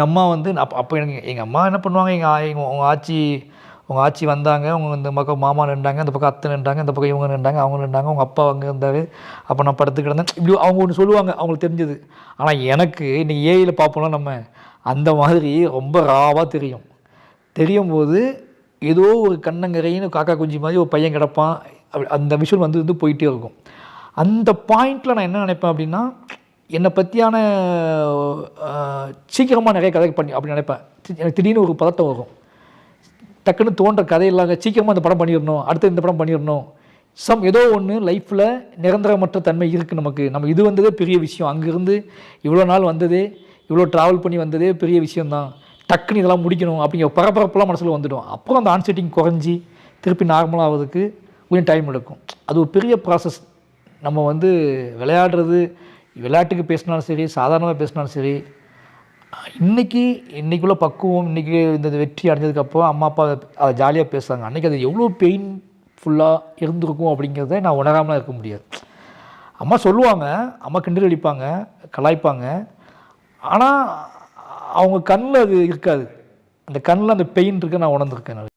எங்கள் அம்மா வந்து அப்போ எங்கள் அம்மா என்ன பண்ணுவாங்க, உங்கள் ஆச்சி வந்தாங்க, இந்த பக்கம் மாமா நின்றாங்க, இந்த பக்கம் அத்தை நின்றாங்க, இந்த பக்கம் இவங்க நின்றாங்க, அவங்க நின்றாங்க, அவங்க அப்பா அங்கே இருந்தார், அப்போ நான் படுத்து கிடந்தேன், இப்படி அவங்க ஒன்று சொல்லுவாங்க, அவங்களுக்கு தெரிஞ்சது. ஆனால் எனக்கு இன்றைக்கி ஏஐயில் பார்ப்போம்னா நம்ம அந்த மாதிரி ரொம்ப ராவாக தெரியும் போது ஏதோ ஒரு கண்ணங்கரைன்னு காக்கா குஞ்சு மாதிரி ஒரு பையன் கிடப்பான், அந்த விஷுவல் வந்து போயிட்டே இருக்கும். அந்த பாயிண்டில் நான் என்ன நினைப்பேன் அப்படின்னா, என்னை பற்றியான சீக்கிரமாக நிறைய கதை அப்படி நினைப்பேன். எனக்கு திடீர்னு ஒரு பதட்டம் வரும், டக்குன்னு தோன்ற கதையில்லாங்க சீக்கிரமாக இந்த படம் பண்ணிடணும், அடுத்து இந்த படம் பண்ணிடணும். ஏதோ ஒன்று லைஃப்பில் நிரந்தரமற்ற தன்மை இருக்குது நமக்கு. நம்ம இது வந்ததே பெரிய விஷயம், அங்கேருந்து இவ்வளோ நாள் வந்ததே, இவ்வளோ ட்ராவல் பண்ணி வந்ததே பெரிய விஷயந்தான், டக்குன்னு இதெல்லாம் முடிக்கணும் அப்படிங்கிற பரபரப்பெல்லாம் மனசில் வந்துடும். அப்புறம் அந்த ஆன்சைட்டிங் குறைஞ்சி திருப்பி நார்மல் ஆகிறதுக்கு கொஞ்சம் டைம் எடுக்கும். அது ஒரு பெரிய ப்ராசஸ். நம்ம வந்து விளையாட்டுக்கு பேசினாலும் சரி, சாதாரணமாக பேசினாலும் சரி, இன்றைக்குள்ள பக்குவம், இன்றைக்கி இந்த வெற்றி அடைஞ்சதுக்கப்புறம் அம்மா அப்பா அதை ஜாலியாக பேசுகிறாங்க. அன்றைக்கி அது எவ்வளோ பெயின்ஃபுல்லாக இருந்திருக்கும் அப்படிங்கிறத நான் உணராமலாம் இருக்க முடியாது. அம்மா சொல்லுவாங்க, அம்மா கிண்டல் அடிப்பாங்க, கலாய்ப்பாங்க, ஆனால் அவங்க கண்ணில் அது இருக்காது. அந்த கண்ணில் அந்த பெயின் இருக்க நான் உணர்ந்துருக்கேன்.